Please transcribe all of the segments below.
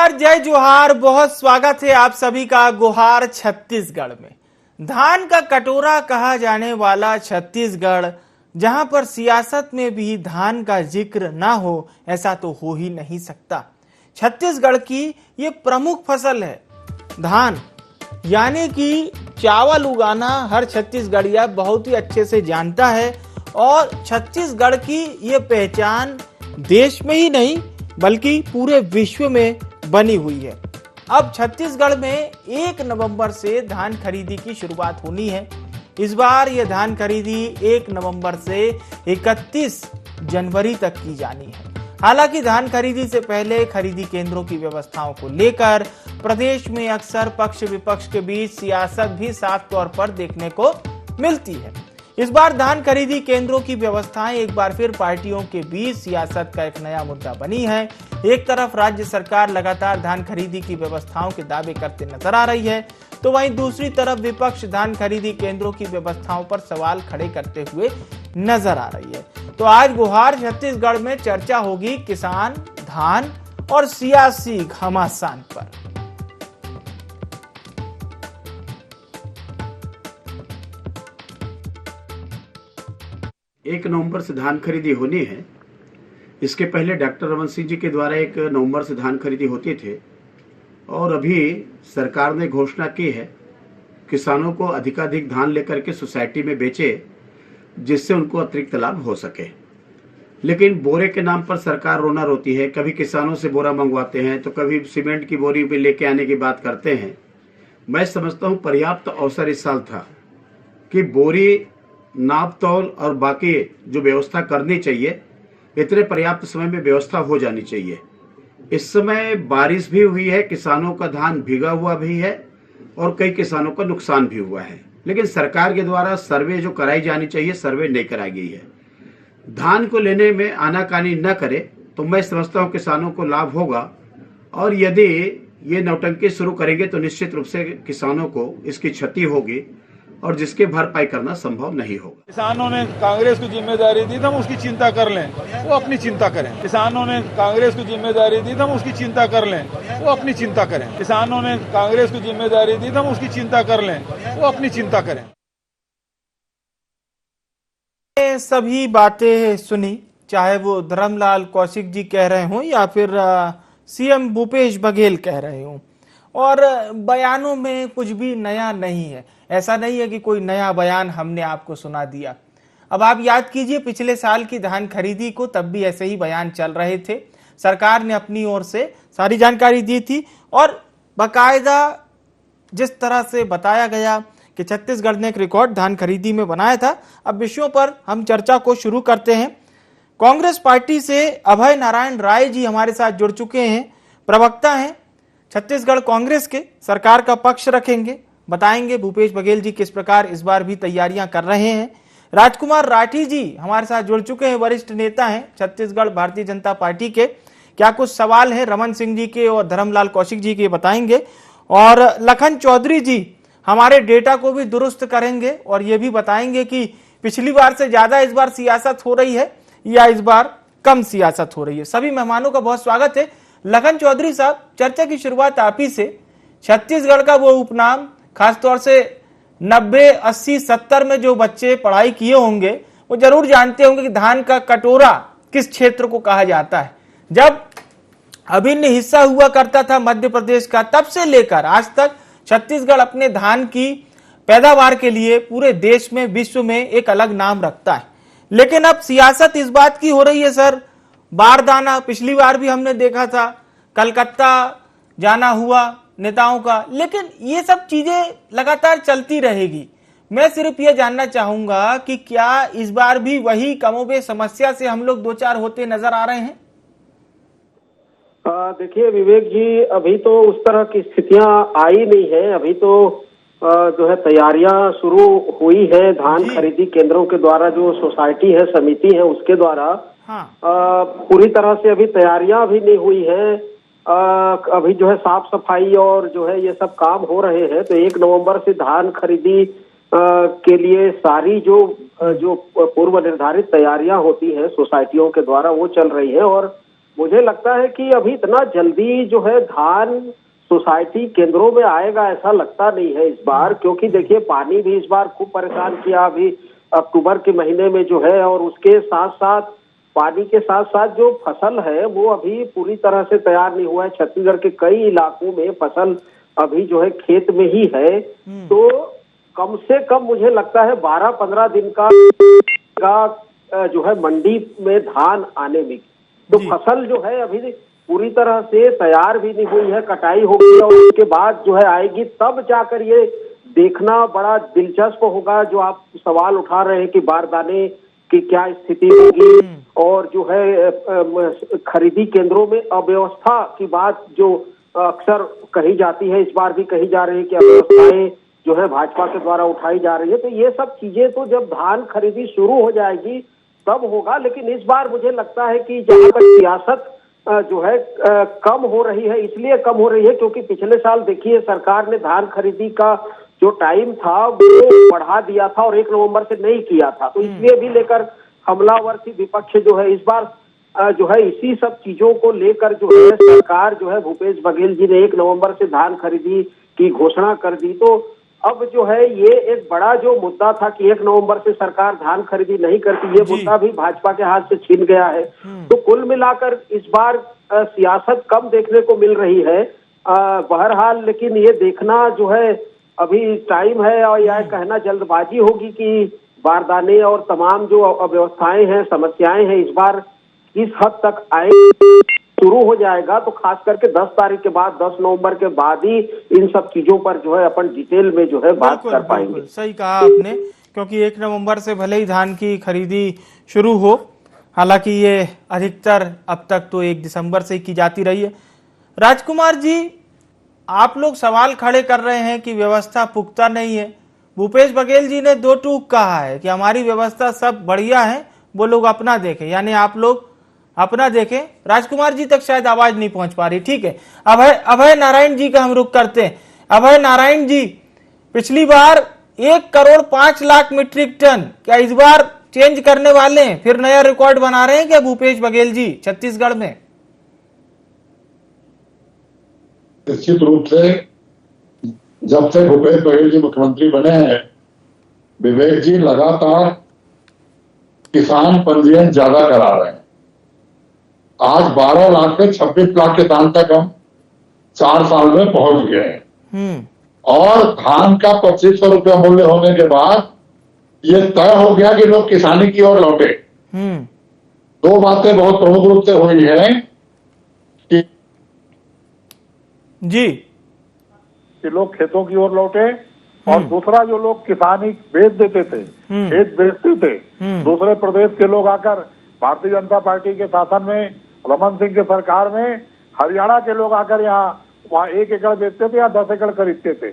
नमस्कार, जय जोहार। बहुत स्वागत है आप सभी का गुहार छत्तीसगढ़ में। धान का कटोरा कहा जाने वाला छत्तीसगढ़, जहां पर सियासत में भी धान का जिक्र ना हो ऐसा तो हो ही नहीं सकता। छत्तीसगढ़ की ये प्रमुख फसल है धान, यानी कि चावल उगाना हर छत्तीसगढ़िया बहुत ही अच्छे से जानता है। और छत्तीसगढ़ की ये पहचान देश में ही नहीं बल्कि पूरे विश्व में बनी हुई है। अब छत्तीसगढ़ में 1 नवंबर से धान खरीदी की शुरुआत होनी है। इस बार ये धान खरीदी 1 नवंबर से 31 जनवरी तक की जानी है। हालांकि धान खरीदी से पहले खरीदी केंद्रों की व्यवस्थाओं को लेकर प्रदेश में अक्सर पक्ष विपक्ष के बीच सियासत भी साफ तौर पर देखने को मिलती है। इस बार धान खरीदी केंद्रों की व्यवस्थाएं एक बार फिर पार्टियों के बीच सियासत का एक नया मुद्दा बनी है। एक तरफ राज्य सरकार लगातार धान खरीदी की व्यवस्थाओं के दावे करते नजर आ रही है, तो वहीं दूसरी तरफ विपक्ष धान खरीदी केंद्रों की व्यवस्थाओं पर सवाल खड़े करते हुए नजर आ रही है। तो आज गुहार छत्तीसगढ़ में चर्चा होगी किसान, धान और सियासी घमासान पर। 1 नवंबर से धान खरीदी होनी है। इसके पहले डॉक्टर रमन सिंह जी के द्वारा 1 नवंबर से धान खरीदी होती थी और अभी सरकार ने घोषणा की है किसानों को अधिकाधिक धान लेकर के सोसाइटी में बेचे, जिससे उनको अतिरिक्त लाभ हो सके। लेकिन बोरे के नाम पर सरकार रोना रोती है। कभी किसानों से बोरा मंगवाते हैं तो कभी सीमेंट की बोरी भी लेके आने की बात करते हैं। मैं समझता हूँ पर्याप्त अवसर इस साल था कि बोरी, नाप तौल और बाकी जो व्यवस्था करनी चाहिए, इतने पर्याप्त समय में व्यवस्था हो जानी चाहिए। इस समय बारिश भी हुई है, किसानों का धान भीगा हुआ भी है और कई किसानों का नुकसान भी हुआ है। लेकिन सरकार के द्वारा सर्वे जो कराई जानी चाहिए, सर्वे नहीं कराई गई है। धान को लेने में आनाकानी न करे तो मैं समझता हूँ किसानों को लाभ होगा। और यदि ये नौटंकी शुरू करेंगे तो निश्चित रूप से किसानों को इसकी क्षति होगी और जिसके भरपाई करना संभव नहीं होगा। किसानों ने कांग्रेस को जिम्मेदारी दी, हम उसकी चिंता कर लें, वो अपनी चिंता करें। किसानों ने कांग्रेस को जिम्मेदारी दी, हम उसकी चिंता कर लें, वो अपनी चिंता करें। किसानों ने कांग्रेस को जिम्मेदारी दी, हम उसकी चिंता कर लें, वो अपनी चिंता करें। सभी बातें सुनी, चाहे वो धर्मलाल कौशिक जी कह रहे हों या फिर सीएम भूपेश बघेल कह रहे हों, और बयानों में कुछ भी नया नहीं है। ऐसा नहीं है कि कोई नया बयान हमने आपको सुना दिया। अब आप याद कीजिए पिछले साल की धान खरीदी को, तब भी ऐसे ही बयान चल रहे थे। सरकार ने अपनी ओर से सारी जानकारी दी थी और बाकायदा जिस तरह से बताया गया कि छत्तीसगढ़ ने एक रिकॉर्ड धान खरीदी में बनाया था। अब विषयों पर हम चर्चा को शुरू करते हैं। कांग्रेस पार्टी से अभय नारायण राय जी हमारे साथ जुड़ चुके हैं, प्रवक्ता हैं छत्तीसगढ़ कांग्रेस के, सरकार का पक्ष रखेंगे, बताएंगे भूपेश बघेल जी किस प्रकार इस बार भी तैयारियां कर रहे हैं। राजकुमार राठी जी हमारे साथ जुड़ चुके हैं, वरिष्ठ नेता हैं छत्तीसगढ़ भारतीय जनता पार्टी के। क्या कुछ सवाल है रमन सिंह जी के और धर्मलाल कौशिक जी के बताएंगे। और लखन चौधरी जी हमारे डेटा को भी दुरुस्त करेंगे और ये भी बताएंगे कि पिछली बार से ज्यादा इस बार सियासत हो रही है या इस बार कम सियासत हो रही है। सभी मेहमानों का बहुत स्वागत है। लखन चौधरी साहब, चर्चा की शुरुआत आप ही से। छत्तीसगढ़ का वो उपनाम, खासतौर से 90, 80, 70 में जो बच्चे पढ़ाई किए होंगे वो जरूर जानते होंगे कि धान का कटोरा किस क्षेत्र को कहा जाता है। जब अभिन्न हिस्सा हुआ करता था मध्य प्रदेश का, तब से लेकर आज तक छत्तीसगढ़ अपने धान की पैदावार के लिए पूरे देश में, विश्व में एक अलग नाम रखता है। लेकिन अब सियासत इस बात की हो रही है सर, बारदाना पिछली बार भी हमने देखा था, कलकत्ता जाना हुआ नेताओं का, लेकिन ये सब चीजें लगातार चलती रहेगी। मैं सिर्फ ये जानना चाहूंगा कि क्या इस बार भी वही कमोबेश समस्या से हम लोग दो चार होते नजर आ रहे हैं? देखिए विवेक जी, अभी तो उस तरह की स्थितियां आई नहीं है। अभी तो जो है तैयारियां शुरू हुई है धान खरीदी केंद्रों के द्वारा, जो सोसाइटी है, समिति है, उसके द्वारा। हाँ। पूरी तरह से अभी तैयारियां भी नहीं हुई है। अभी जो है साफ सफाई और जो है ये सब काम हो रहे हैं। तो 1 नवंबर से धान खरीदी के लिए सारी जो पूर्व निर्धारित तैयारियां होती हैं सोसाइटियों के द्वारा, वो चल रही है। और मुझे लगता है कि अभी इतना जल्दी जो है धान सोसाइटी केंद्रों में आएगा ऐसा लगता नहीं है इस बार, क्योंकि देखिए पानी भी इस बार खूब परेशान किया अभी अक्टूबर के महीने में जो है, और उसके साथ साथ पानी के साथ साथ जो फसल है वो अभी पूरी तरह से तैयार नहीं हुआ है। छत्तीसगढ़ के कई इलाकों में फसल अभी जो है खेत में ही है। तो कम से कम मुझे लगता है 12-15 दिन का जो है मंडी में धान आने में, तो फसल जो है अभी पूरी तरह से तैयार भी नहीं हुई है, कटाई होगी और उसके बाद जो है आएगी, तब जाकर ये देखना बड़ा दिलचस्प होगा। जो आप सवाल उठा रहे हैं कि बारदाने की क्या स्थिति होगी, और जो है खरीदी केंद्रों में अव्यवस्था की बात जो अक्सर कही जाती है, इस बार भी कही जा रही है कि अव्यवस्थाएं जो है भाजपा के द्वारा उठाई जा रही है। तो ये सब चीजें तो जब धान खरीदी शुरू हो जाएगी तब होगा। लेकिन इस बार मुझे लगता है कि जहां पर सियासत जो है कम हो रही है, इसलिए कम हो रही है क्योंकि पिछले साल देखिए सरकार ने धान खरीदी का जो टाइम था वो बढ़ा दिया था और 1 नवंबर से नहीं किया था, तो इसलिए भी लेकर हमलावर थी विपक्ष जो है। इस बार जो है इसी सब चीजों को लेकर जो है सरकार जो है भूपेश बघेल जी ने 1 नवंबर से धान खरीदी की घोषणा कर दी। तो अब जो है ये एक बड़ा जो मुद्दा था कि 1 नवंबर से सरकार धान खरीदी नहीं करती, ये मुद्दा भी भाजपा के हाथ से छीन गया है। तो कुल मिलाकर इस बार सियासत कम देखने को मिल रही है बहरहाल। लेकिन ये देखना जो है अभी टाइम है, और यह कहना जल्दबाजी होगी कि बारदाने और तमाम जो अव्यवस्थाएं हैं, समस्याएं हैं, इस बार किस हद तक आए शुरू हो जाएगा। तो खास करके 10 तारीख के बाद, 10 नवंबर के बाद ही इन सब चीजों पर जो है अपन डिटेल में जो है बात कर पाएंगे। सही कहा आपने, क्योंकि 1 नवंबर से भले ही धान की खरीदी शुरू हो, हालांकि ये अधिकतर अब तक तो 1 दिसंबर से की जाती रही है। राजकुमार जी, आप लोग सवाल खड़े कर रहे हैं कि व्यवस्था पुख्ता नहीं है। भूपेश बघेल जी ने 2 टूक कहा है कि हमारी व्यवस्था सब बढ़िया है, वो लोग अपना देखें, यानी आप लोग अपना देखें। राजकुमार जी तक शायद आवाज नहीं पहुंच पा रही, ठीक है। अभय नारायण जी का हम रुख करते हैं। अभय नारायण जी, पिछली बार 1 करोड़ 5 लाख मीट्रिक टन, क्या इस बार चेंज करने वाले हैं, फिर नया रिकॉर्ड बना रहे हैं क्या भूपेश बघेल जी छत्तीसगढ़ में? निश्चित रूप से जब से भूपेश बघेल जी मुख्यमंत्री बने हैं, विवेक जी लगातार किसान पंजीयन ज्यादा करा रहे हैं। आज 12 लाख से 26 लाख किसान तक हम 4 साल में पहुंच गए हैं। और धान का 2500 रुपया मूल्य होने के बाद ये तय हो गया कि लोग किसानी की ओर लौटे। 2 बातें बहुत प्रमुख रूप से हुई है कि लोग खेतों की ओर लौटे, और दूसरा जो लोग किसानी बेच देते थे, खेत बेचते थे, दूसरे प्रदेश के लोग आकर भारतीय जनता पार्टी के शासन में, रमन सिंह के सरकार में, हरियाणा के लोग आकर वहाँ 1 एकड़ बेचते थे या 10 एकड़ खरीदते थे।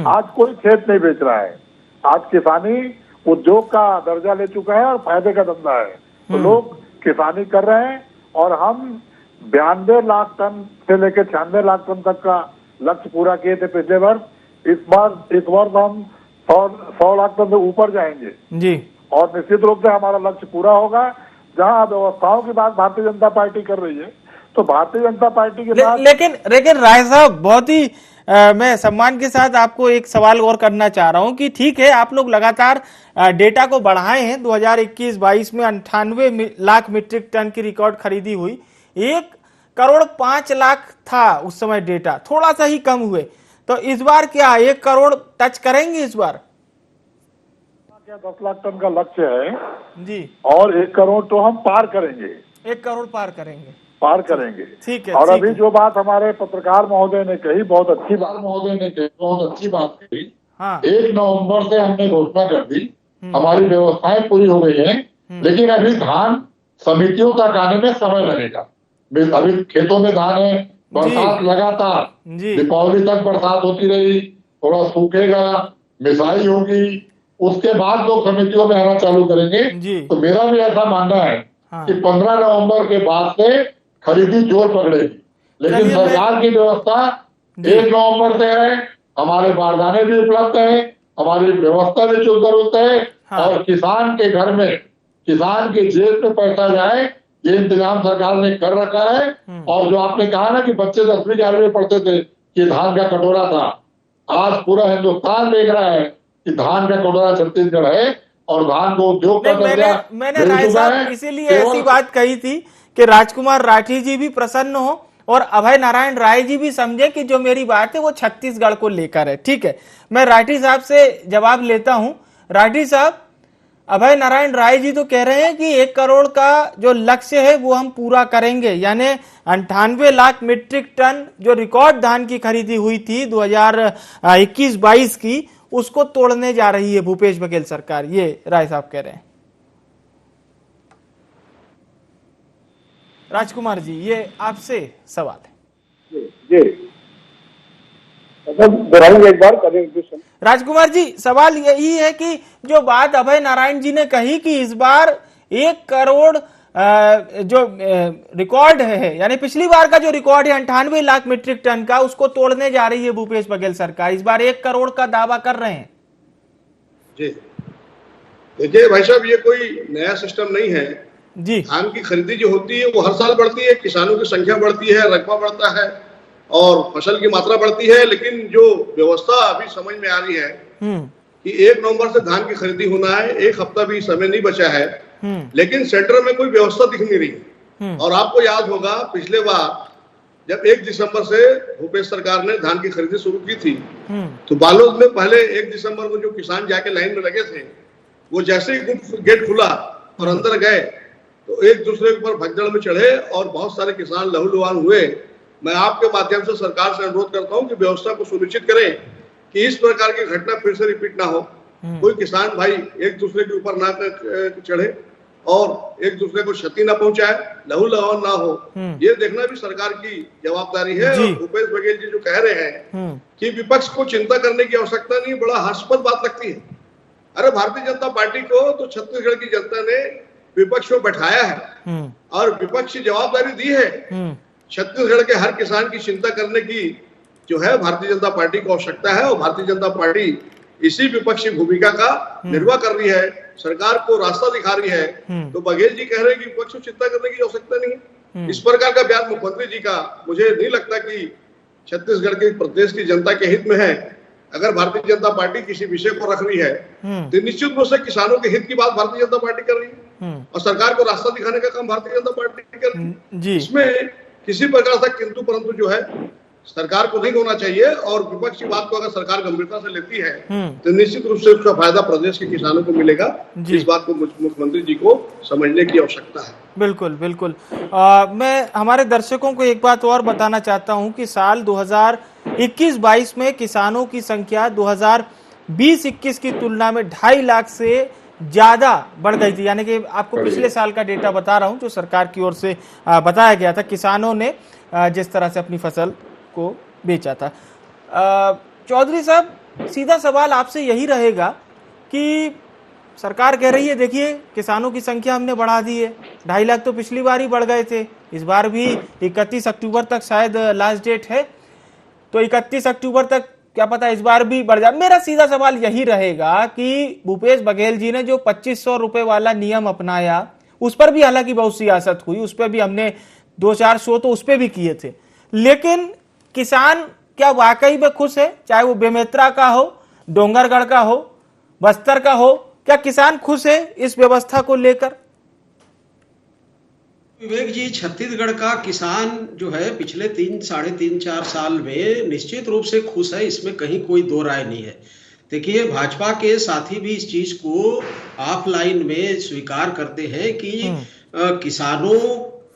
आज कोई खेत नहीं बेच रहा है। आज किसानी उद्योग का दर्जा ले चुका है और फायदे का धंधा है। तो लोग किसानी कर रहे हैं, और हम 92 लाख टन से लेकर 96 लाख टन तक का लक्ष्य पूरा किए थे पिछले वर्ष। इस वर्ष हम 100 लाख टन से ऊपर जाएंगे जी, और निश्चित रूप से हमारा लक्ष्य पूरा होगा। जहां व्यवस्थाओं की बात भारतीय जनता पार्टी कर रही है, तो भारतीय जनता पार्टी के साथ लेकिन राय साहब, बहुत ही मैं सम्मान के साथ आपको एक सवाल और करना चाह रहा हूं कि ठीक है, आप लोग लगातार डेटा को बढ़ाए हैं। 2021-22 में 98 लाख मीट्रिक टन की रिकॉर्ड खरीदी हुई, 1 करोड़ 5 लाख था उस समय डेटा, थोड़ा सा ही कम हुए। तो इस बार क्या 1 करोड़ टच करेंगे इस बार? क्या 10 लाख टन का लक्ष्य है जी, और 1 करोड़ तो हम पार करेंगे। 1 करोड़ पार करेंगे, ठीक है। और अभी जो बात हमारे पत्रकार महोदय ने कही, बहुत अच्छी बात कही। हाँ। 1 नवंबर से हमने घोषणा कर दी, हमारी व्यवस्थाएं पूरी हो गई हैं, लेकिन अभी धान समितियों तक आने में समय लगेगा। अभी खेतों में धान है, बरसात लगातार, दीपावली तक बरसात होती रही, थोड़ा सूखेगा, मिसाई होगी, उसके बाद लोग समितियों में आना चालू करेंगे। तो मेरा भी ऐसा मानना है कि 15 नवंबर के बाद से खरीदी जोर पकड़ेगी। लेकिन सरकार की व्यवस्था 1 नवंबर से है, हमारे बारदाने भी उपलब्ध है, हमारी व्यवस्था भी दुरुस्त है, और किसान के घर में, किसान की जेब में पैसा जाए, ये इंतजाम सरकार ने कर रखा है। और जो आपने कहा ना कि बच्चे 10वीं 11वीं में पढ़ते थे कि धान का कटोरा था, आज पूरा हिंदुस्तान देख रहा है कि धान का कटोरा छत्तीसगढ़ है और धान को उद्योग का दर्जा मैंने राय साहब इसीलिए ऐसी बात कही थी कि राजकुमार राठी जी भी प्रसन्न हो और अभय नारायण राय जी भी समझे कि जो मेरी बात है वो छत्तीसगढ़ को लेकर है। ठीक है, मैं राठी साहब से जवाब लेता हूं। राठी साहब, अभय नारायण राय जी तो कह रहे हैं कि 1 करोड़ का जो लक्ष्य है वो हम पूरा करेंगे, यानी 98 लाख मीट्रिक टन जो रिकॉर्ड धान की खरीदी हुई थी 2021-22 की, उसको तोड़ने जा रही है भूपेश बघेल सरकार। ये राय साहब कह रहे हैं। राजकुमार जी, ये आपसे सवाल है। जी दोहराइए एक बार, करेंगे। राजकुमार जी, सवाल यही है कि जो बात अभय नारायण जी ने कही कि इस बार 1 करोड़ जो रिकॉर्ड है, यानी पिछली बार का जो रिकॉर्ड है 98 लाख मीट्रिक टन का, उसको तोड़ने जा रही है भूपेश बघेल सरकार। इस बार 1 करोड़ का दावा कर रहे हैं। जी देखिए भाई साहब, ये कोई नया सिस्टम नहीं है जी। धान की खरीदी जो होती है वो हर साल बढ़ती है, किसानों की संख्या बढ़ती है, रकबा बढ़ता है और फसल की मात्रा बढ़ती है। लेकिन जो व्यवस्था अभी समझ में आ रही है कि 1 नवंबर से धान की खरीदी होना है, 1 हफ्ता भी समय नहीं बचा है, लेकिन सेंटर में कोई व्यवस्था दिख नहीं रही। और आपको याद होगा पिछले बार जब 1 दिसंबर से भूपेश सरकार ने धान की खरीदी शुरू की थी, तो बालोद में पहले 1 दिसंबर को जो किसान जाके लाइन में लगे थे, वो जैसे ही गेट खुला और अंदर गए तो एक दूसरे के ऊपर भगदड़ में चढ़े और बहुत सारे किसान लहूलुहान हुए। मैं आपके माध्यम से सरकार से अनुरोध करता हूं कि व्यवस्था को सुनिश्चित करें कि इस प्रकार की घटना फिर से रिपीट ना हो। कोई किसान भाई एक दूसरे के ऊपर ना चढ़े और एक दूसरे को क्षति ना पहुंचाए, लहूलुहान ना हो, ये देखना भी सरकार की जवाबदारी है। और भूपेश बघेल जी जो कह रहे हैं कि विपक्ष को चिंता करने की आवश्यकता नहीं, बड़ा हास्यास्पद बात लगती है। अरे भारतीय जनता पार्टी को तो छत्तीसगढ़ की जनता ने विपक्ष में बैठाया है और विपक्ष की जवाबदारी दी है। छत्तीसगढ़ के हर किसान की चिंता करने की जो है भारतीय जनता पार्टी को आवश्यकता है और भारतीय जनता पार्टी इसी विपक्षी भूमिका का निर्वाह कर रही है, सरकार को रास्ता दिखा रही है। तो बघेल जी कह रहे हैं कि विपक्ष को चिंता करने की आवश्यकता नहीं है। इस प्रकार का बयान मुख्यमंत्री जी का मुझे नहीं लगता कि छत्तीसगढ़ के प्रदेश की जनता के हित में है। अगर भारतीय जनता पार्टी किसी विषय को रख रही है तो निश्चित रूप से किसानों के हित की बात भारतीय जनता पार्टी कर रही है और सरकार को रास्ता दिखाने का काम भारतीय जनता पार्टी कर रही है। इसमें किसी प्रकार से किंतु परंतु जो है सरकार को नहीं होना चाहिए और विपक्ष की बात को अगर सरकार गंभीरता से लेती है तो निश्चित रूप से उसका फायदा प्रदेश के किसानों को मिलेगा। इस बात को मुख्यमंत्री जी को समझने की आवश्यकता है। बिल्कुल बिल्कुल। मैं हमारे दर्शकों को एक बात और बताना चाहता हूं कि साल 2021-22 में किसानों की संख्या 2020-21 की तुलना में 2.5 लाख से ज्यादा बढ़ गई थी। यानी कि आपको पिछले साल का डेटा बता रहा हूं जो सरकार की ओर से बताया गया था, किसानों ने जिस तरह से अपनी फसल को बेचा था। चौधरी साहब, सीधा सवाल आपसे यही रहेगा कि सरकार कह रही है देखिए किसानों की संख्या हमने बढ़ा दी है, 2.5 लाख तो पिछली बार ही बढ़ गए थे, इस बार भी 31 अक्टूबर तक शायद लास्ट डेट है, तो 31 अक्टूबर तक क्या पता इस बार भी बढ़ जाए। मेरा सीधा सवाल यही रहेगा कि भूपेश बघेल जी ने जो 2500 रुपए वाला नियम अपनाया, उस पर भी हालांकि बहुत सियासत हुई, उस पर भी हमने 2-4 शो तो उस पर भी किए थे, लेकिन किसान क्या वाकई में खुश है? चाहे वो बेमेतरा का हो, डोंगरगढ़ का हो, बस्तर का हो, क्या किसान खुश है इस व्यवस्था को लेकर? विवेक जी, छत्तीसगढ़ का किसान जो है पिछले 3-4.5 साल में निश्चित रूप से खुश है, इसमें कहीं कोई दो राय नहीं है। देखिए, भाजपा के साथी भी इस चीज को ऑफलाइन में स्वीकार करते हैं कि किसानों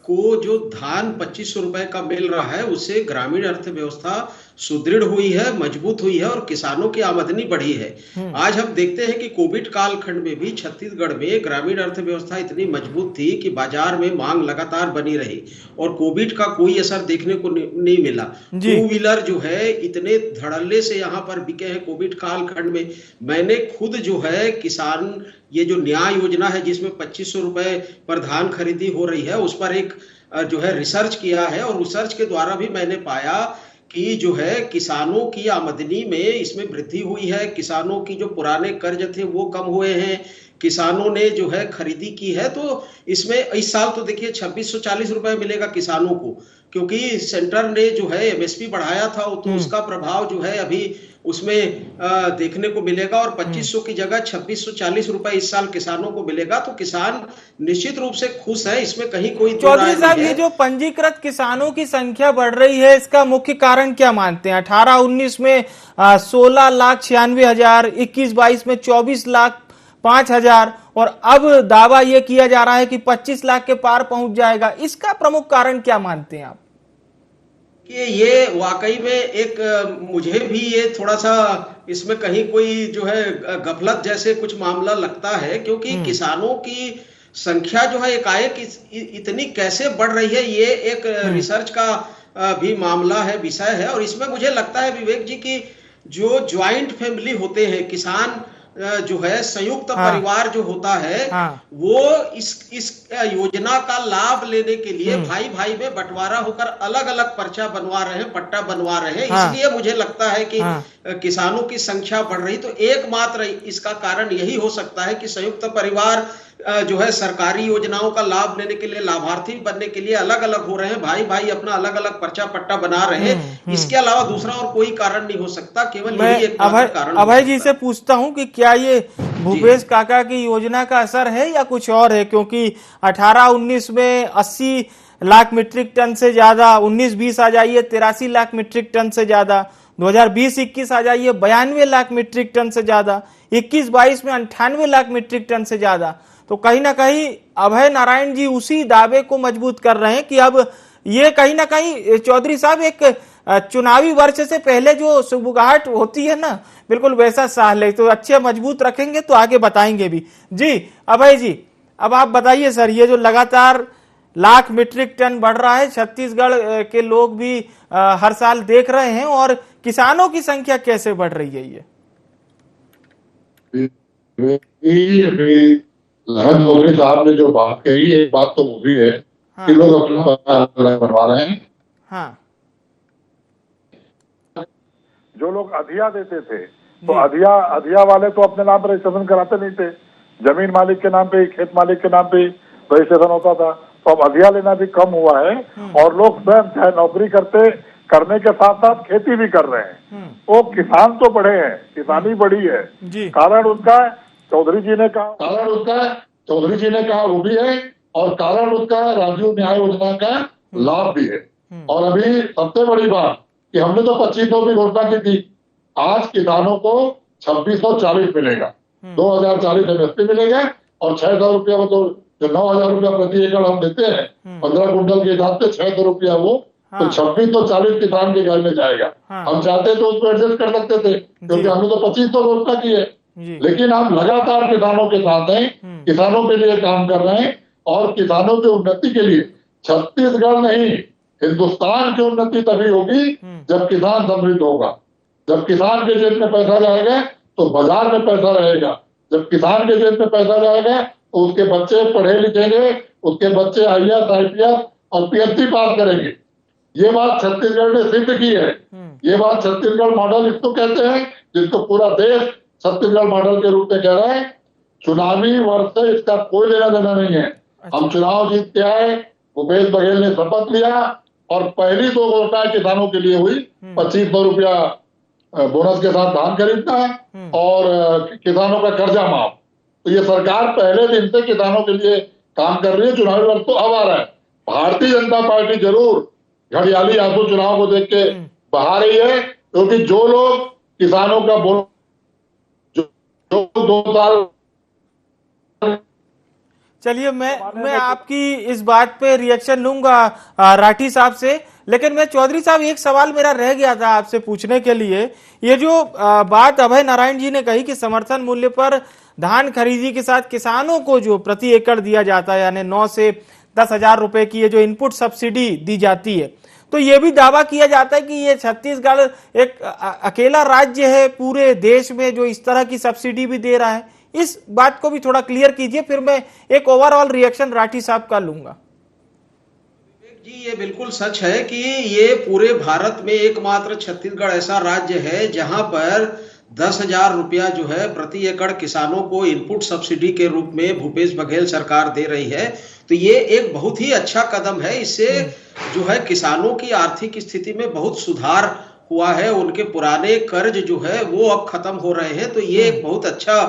को जो धान 2500 रुपए का मिल रहा है उससे ग्रामीण अर्थव्यवस्था सुदृढ़ हुई है, मजबूत हुई है और किसानों की आमदनी बढ़ी है। आज हम देखते हैं कि कोविड कालखंड में भी छत्तीसगढ़ में ग्रामीण अर्थव्यवस्था इतनी मजबूत थी कि बाजार में मांग लगातार बनी रही और कोविड का कोई असर देखने को नहीं मिला। 2 व्हीलर जो है इतने धड़ल्ले से यहाँ पर बिके हैं कोविड कालखंड में। मैंने खुद जो है किसान ये जो न्याय योजना है जिसमें 2500 रुपए पर धान खरीदी हो रही है, उस पर एक जो है रिसर्च किया है और रिसर्च के द्वारा भी मैंने पाया कि जो है किसानों की आमदनी में इसमें वृद्धि हुई है, किसानों की जो पुराने कर्ज थे वो कम हुए हैं, किसानों ने जो है खरीदी की है, तो इसमें इस साल तो देखिए 2640 रुपए मिलेगा किसानों को, क्योंकि सेंटर ने जो है एमएसपी बढ़ाया था, तो उसका प्रभाव जो है अभी उसमें देखने को मिलेगा, और 2500 की जगह 2640 रुपए इस साल किसानों को मिलेगा। तो किसान निश्चित रूप से खुश है, इसमें कहीं कोई दो राय चौधरी साहब, नहीं ये है। जो पंजीकृत किसानों की संख्या बढ़ रही है, इसका मुख्य कारण क्या मानते हैं? 18-19 में 16,96,000, 21-22 में 24,05,000 और अब दावा ये किया जा रहा है कि 25 लाख के पार पहुंच जाएगा। इसका प्रमुख कारण क्या मानते हैं आप? कि ये वाकई में एक मुझे भी ये थोड़ा सा इसमें कहीं कोई जो है गफलत जैसे कुछ मामला लगता है, क्योंकि किसानों की संख्या जो है एकाएक इतनी कैसे बढ़ रही है, ये एक रिसर्च का भी मामला है, विषय है। और इसमें मुझे लगता है विवेक जी की जो ज्वाइंट फैमिली होते हैं, किसान जो है संयुक्त परिवार जो होता है, वो इस योजना का लाभ लेने के लिए भाई भाई में बंटवारा होकर अलग अलग पर्चा बनवा रहे हैं, पट्टा बनवा रहे हैं। इसलिए मुझे लगता है कि किसानों की संख्या बढ़ रही। तो एकमात्र इसका कारण यही हो सकता है कि संयुक्त परिवार जो है सरकारी योजनाओं का लाभ लेने के लिए, लाभार्थी बनने के लिए अलग अलग हो रहे हैं, भाई भाई अपना अलग अलग पर्चा पट्टा बना रहे हैं। इसके अलावा दूसरा और कोई कारण नहीं हो सकता, केवल यही एक कारण। अभय जी से पूछता हूं कि क्या ये भूपेश काका की योजना का असर है या कुछ और है? क्योंकि 18-19 में 80 लाख मीट्रिक टन से ज्यादा, 19-20 आ जाइए 83 लाख मीट्रिक टन से ज्यादा, 2020-21 आ जाइए 92 लाख मीट्रिक टन से ज्यादा, 21-22 में 98 लाख मीट्रिक टन से ज्यादा। तो कहीं ना कहीं अभय नारायण जी उसी दावे को मजबूत कर रहे हैं कि अब ये कहीं ना कहीं चौधरी साहब एक चुनावी वर्ष से पहले जो सुगबुगाहट होती है ना, बिल्कुल वैसा साल है। तो अच्छे मजबूत रखेंगे तो आगे बताएंगे भी। जी अभय जी, अब आप बताइए सर, ये जो लगातार लाख मीट्रिक टन बढ़ रहा है, छत्तीसगढ़ के लोग भी हर साल देख रहे हैं, और किसानों की संख्या कैसे बढ़ रही है? ये लहन मोदी साहब ने जो बात कही, एक बात तो वो भी है कि लोग अपना बनवा रहे हैं। हाँ, जो लोग अधिया देते थे, तो अधिया वाले तो अपने नाम पर रजिस्ट्रेशन कराते नहीं थे, जमीन मालिक के नाम पे, खेत मालिक के नाम पे रजिस्ट्रेशन होता था। तो अब अधिया लेना भी कम हुआ है, और लोग स्वयं चाहे नौकरी करने के साथ साथ खेती भी कर रहे हैं। वो किसान तो बढ़े हैं, किसानी बढ़ी है। कारण उसका चौधरी जी ने कहा वो भी है, और कारण उसका राजीव न्याय योजना का लाभ भी है। और अभी सबसे बड़ी बात कि हमने तो 2500 की घोषणा की थी, आज किसानों को 2640 मिलेगा, 2040 एमएसपी मिलेगा, और 600 रुपया मतलब जो 9,000 रुपया प्रति एकड़ हम देते हैं 15 कुंटल के हिसाब से 600 रुपया वो, तो 2640 किसान के घर में जाएगा। हम चाहते तो उसको एडजस्ट कर सकते थे, क्योंकि हमने तो 2500 घोषणा की है, लेकिन हम लगातार किसानों के साथ हैं, किसानों के लिए काम कर रहे हैं, और किसानों की उन्नति के लिए छत्तीसगढ़ नहीं हिंदुस्तान की उन्नति तभी होगी जब किसान समृद्ध होगा। जब किसान के जेब में पैसा जाएगा तो बाजार में पैसा रहेगा। जब किसान के जेब में पैसा जाएगा तो उसके बच्चे पढ़े लिखेंगे, उसके बच्चे IAS, IPS और PhD पास करेंगे। ये बात छत्तीसगढ़ ने सिद्ध की है। ये बात छत्तीसगढ़ मॉडल इसको कहते हैं, जिसको पूरा देश छत्तीसगढ़ मॉडल के रूप में कह रहा है। चुनावी वर्ष से इसका कोई लेना देना नहीं है। हम चुनाव जीत के आए, भूपेश बघेल ने शपथ लिया, और पहली 2 घोषणाएं किसानों के लिए हुई, 2500 रुपया बोनस के साथ धान खरीदना और किसानों का कर्जा माफ। तो ये सरकार पहले दिन से किसानों के लिए काम कर रही है। चुनावी वर्ष तो अब आ रहा है। भारतीय जनता पार्टी जरूर घड़ियाली आंसू चुनाव को देख के बहा रही है, क्योंकि जो लोग किसानों का बोनस जो 2 साल। चलिए, मैं आपकी इस बात पे रिएक्शन लूंगा राठी साहब से, लेकिन मैं चौधरी साहब एक सवाल मेरा रह गया था आपसे पूछने के लिए। ये जो बात अभय नारायण जी ने कही कि समर्थन मूल्य पर धान खरीदी के साथ किसानों को जो प्रति एकड़ दिया जाता है, यानी 9 से 10,000 रुपए की ये जो इनपुट सब्सिडी दी जाती है, तो ये भी दावा किया जाता है कि ये छत्तीसगढ़ एक अकेला राज्य है पूरे देश में जो इस तरह की सब्सिडी भी दे रहा है। इस बात को भी थोड़ा क्लियर कीजिए, फिर मैं एक ओवरऑल रिएक्शन राठी साहब का लूंगा। जी, ये बिल्कुल सच है कि ये पूरे भारत में एकमात्र छत्तीसगढ़ ऐसा राज्य है जहां पर 10,000 रुपया जो है प्रति एकड़ किसानों को इनपुट सब्सिडी के रूप में भूपेश बघेल सरकार दे रही है। तो ये एक बहुत ही अच्छा कदम है। इससे जो है किसानों की आर्थिक स्थिति में बहुत सुधार हुआ है। उनके पुराने कर्ज जो है वो अब खत्म हो रहे हैं। तो ये एक बहुत अच्छा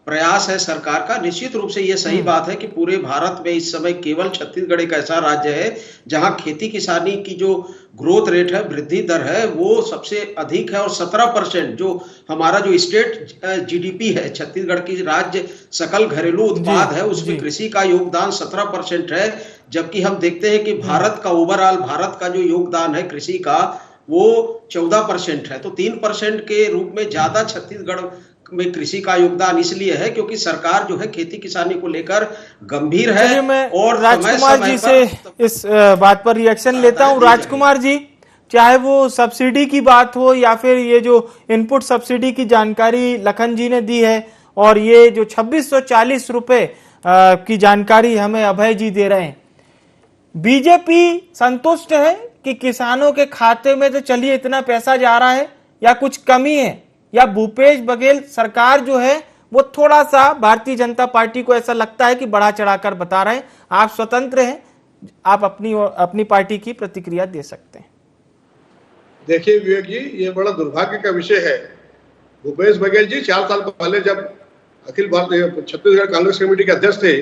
प्रयास है सरकार का। निश्चित रूप से ये सही बात है कि पूरे भारत में इस समय केवल छत्तीसगढ़ एक ऐसा राज्य है जहां खेती किसानी की जो ग्रोथ रेट है, वृद्धि दर है, वो सबसे अधिक है। और 17% जो हमारा जो स्टेट जीडीपी है, छत्तीसगढ़ की राज्य सकल घरेलू उत्पाद है, उसमें कृषि का योगदान 17% है। जबकि हम देखते हैं कि भारत का ओवरऑल भारत का जो योगदान है कृषि का वो 14% है। तो 3% के रूप में ज्यादा छत्तीसगढ़ में कृषि का योगदान इसलिए है क्योंकि सरकार जो है खेती किसानी को लेकर गंभीर है। मैं और राजकुमार जी से इस बात पर रिएक्शन लेता हूं। राजकुमार जी, चाहे वो सब्सिडी की बात हो या फिर ये जो इनपुट सब्सिडी की जानकारी लखन जी ने दी है और ये जो 2640 रुपए की जानकारी हमें अभय जी दे रहे हैं, बीजेपी संतुष्ट है कि किसानों के खाते में तो चलिए इतना पैसा जा रहा है, या कुछ कमी है, या भूपेश बघेल सरकार जो है वो थोड़ा सा भारतीय जनता पार्टी को ऐसा लगता है कि बढ़ा चढ़ाकर बता रहे हैं? आप स्वतंत्र हैं, आप अपनी पार्टी की प्रतिक्रिया दे सकते हैं। देखिए विवेक जी, ये बड़ा दुर्भाग्य का विषय है। भूपेश बघेल जी 4 साल पहले जब अखिल भारतीय छत्तीसगढ़ कांग्रेस कमेटी के अध्यक्ष थे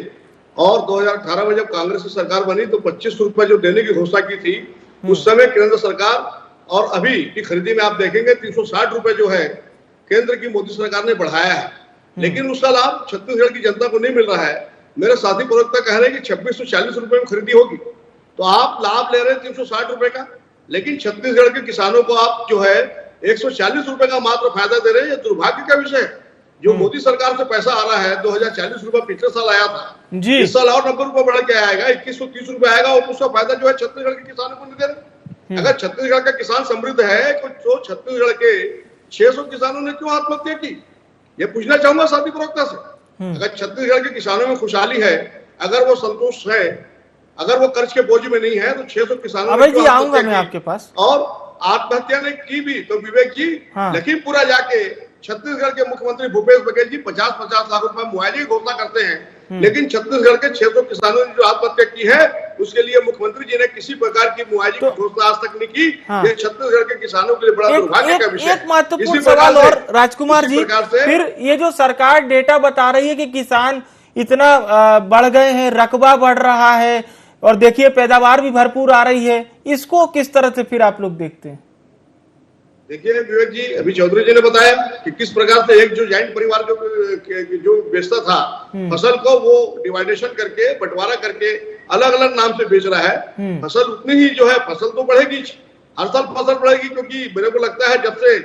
और 2018 में जब कांग्रेस की सरकार बनी तो 25 रुपए जो देने की घोषणा की थी, उस समय केंद्र सरकार, और अभी की खरीदी में आप देखेंगे 360 रुपए जो है केंद्र की मोदी सरकार ने बढ़ाया है, लेकिन उसका लाभ छत्तीसगढ़ की जनता को नहीं मिल रहा है। मेरे साथी प्रवक्ता कह रहे हैं कि 2640 रुपए में खरीदी होगी, तो आप लाभ ले रहे हैं 360 रुपए का, लेकिन छत्तीसगढ़ के किसानों को आप जो है 140 रुपए का मात्र फायदा दे रहे हैं। ये दुर्भाग्य का विषय है। जो मोदी सरकार से पैसा आ रहा है 2040 रुपए पिछले साल आया था, इस साल और 90 रुपए बढ़ के आएगा, 2130 रुपए आएगा, और उसका फायदा जो है छत्तीसगढ़ के किसानों को नहीं दे रहे। अगर छत्तीसगढ़ का किसान समृद्ध है तो छत्तीसगढ़ के 600 किसानों ने क्यों आत्महत्या की? ये पूछना चाहूंगा साथी प्रवक्ता से। अगर छत्तीसगढ़ के किसानों में खुशहाली है, अगर वो संतुष्ट है, अगर वो कर्ज के बोझ में नहीं है, तो 600 किसानों ने क्यों आऊंगा मैं आपके पास। और आत्महत्या ने की भी तो विवेक जी, लखीमपुरा जाके छत्तीसगढ़ के मुख्यमंत्री भूपेश बघेल जी 50-50 लाख रुपए मुआवजे की घोषणा करते हैं, लेकिन छत्तीसगढ़ के 600 किसानों ने जो आत्महत्या की है उसके लिए मुख्यमंत्री जी ने किसी प्रकार की मुआवजे की घोषणा आज तक नहीं की। ये छत्तीसगढ़ के किसानों के लिए बड़ा दुर्भाग्य का विषय है। एक महत्वपूर्ण सवाल और राजकुमार जी, फिर ये जो सरकार डेटा बता रही है कि किसान इतना बढ़ गए हैं, रकबा बढ़ रहा है और देखिए पैदावार भी भरपूर आ रही है, इसको किस तरह से फिर आप लोग देखते हैं? देखिए विवेक जी, अभी चौधरी जी ने बताया कि किस प्रकार से एक जो जैन परिवार जो बेचता था फसल को, वो डिवाइडेशन करके, बंटवारा करके अलग अलग नाम से बेच रहा है। फसल उतनी ही जो है, फसल तो बढ़ेगी, हर साल फसल बढ़ेगी, क्योंकि मेरे को लगता है जब से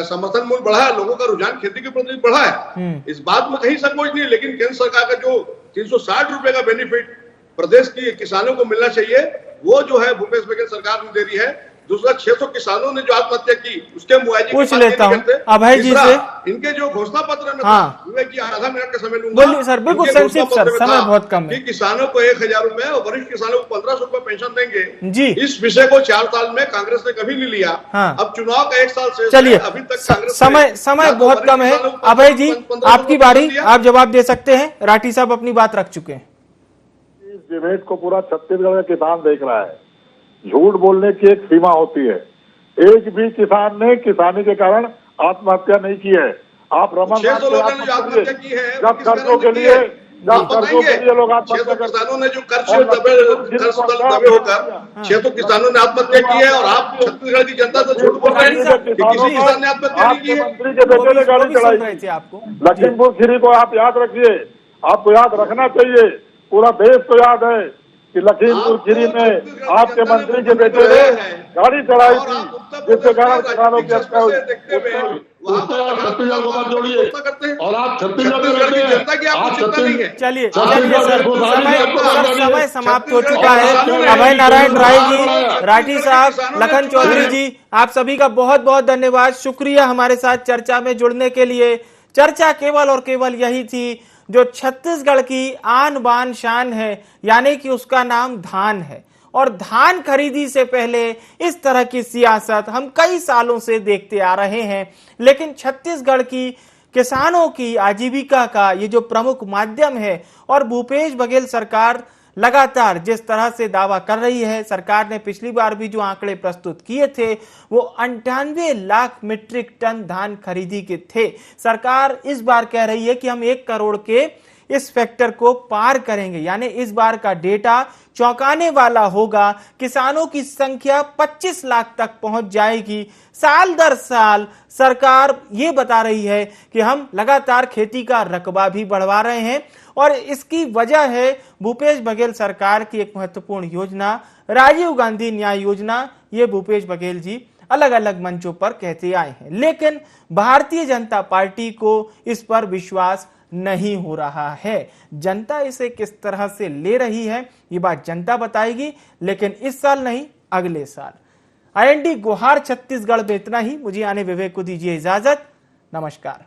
समर्थन मूल्य बढ़ा है, लोगों का रुझान खेती के प्रति बढ़ा है, इस बात में कहीं संकोच नहीं। लेकिन केंद्र सरकार का जो 360 रुपए का बेनिफिट प्रदेश के किसानों को मिलना चाहिए, वो जो है भूपेश बघेल सरकार ने दे रही है। दूसरा, 600 किसानों ने जो आत्महत्या की उसके मुआवजे पूछ लेता हूँ अभय जी से। इनके जो घोषणा पत्र में था, विवेक जी आधा मिनट का समय लूंगा। बोलिए सर, बिल्कुल संक्षिप्त सर, समय बहुत कम है। किसानों को 1000 रुपए और वरिष्ठ किसानों को 1500 रुपए पेंशन देंगे जी। इस विषय को 4 साल में कांग्रेस ने कभी नहीं लिया। अब चुनाव का 1 साल शेष, चलिए अभी तक कांग्रेस समय बहुत कम है। अभय जी आपकी बारी, आप जवाब दे सकते हैं। राठी साहब अपनी बात रख चुके हैं। इस डिबेट को पूरा छत्तीसगढ़ का किसान देख रहा है। झूठ बोलने की एक सीमा होती है। एक भी किसान ने किसानी के कारण आत्महत्या नहीं की है। आप रमन जब कर्जों के लिए लोग आत्महत्या किसानों ने जो कर्ज दबे होकर 600 किसानों ने आत्महत्या की है, और आप छत्तीसगढ़ की जनता से झूठ बोल रहे हैं कि किसी किसान ने आत्महत्या नहीं की है। मंत्री के बेटे ने गाड़ी चढ़ाई थी आपको। लखीमपुर खीरी को आप याद रखिए, आपको याद रखना चाहिए, पूरा देश को याद है कि लखीमपुर खीरी में आपके मंत्री के बेटे ने गाड़ी चढ़ाई थी, जिसके कारण किसानों की हत्या हुई। छत्तीसगढ़ को मत जोड़िए, और आप छत्तीसगढ़ में रहते हैं, आप छत्तीसगढ़। चलिए समय समाप्त हो चुका है। अभय नारायण राय जी, राठी साहब, लखन चौधरी जी, आप सभी का बहुत बहुत धन्यवाद, शुक्रिया हमारे साथ चर्चा में जुड़ने के लिए। चर्चा केवल और केवल यही थी, जो छत्तीसगढ़ की आन बान शान है, यानी कि उसका नाम धान है, और धान खरीदी से पहले इस तरह की सियासत हम कई सालों से देखते आ रहे हैं। लेकिन छत्तीसगढ़ की किसानों की आजीविका का ये जो प्रमुख माध्यम है और भूपेश बघेल सरकार लगातार जिस तरह से दावा कर रही है, सरकार ने पिछली बार भी जो आंकड़े प्रस्तुत किए थे वो 98 लाख मीट्रिक टन धान खरीदी के थे। सरकार इस बार कह रही है कि हम 1 करोड़ के इस फैक्टर को पार करेंगे, यानी इस बार का डेटा चौंकाने वाला होगा। किसानों की संख्या 25 लाख तक पहुंच जाएगी। साल दर साल सरकार ये बता रही है कि हम लगातार खेती का रकबा भी बढ़वा रहे हैं और इसकी वजह है भूपेश बघेल सरकार की एक महत्वपूर्ण योजना राजीव गांधी न्याय योजना। ये भूपेश बघेल जी अलग अलग मंचों पर कहते आए हैं, लेकिन भारतीय जनता पार्टी को इस पर विश्वास नहीं हो रहा है। जनता इसे किस तरह से ले रही है ये बात जनता बताएगी, लेकिन इस साल नहीं, अगले साल। IND गुहार छत्तीसगढ़ में इतना ही। मुझे आने विवेक को दीजिए इजाजत। नमस्कार।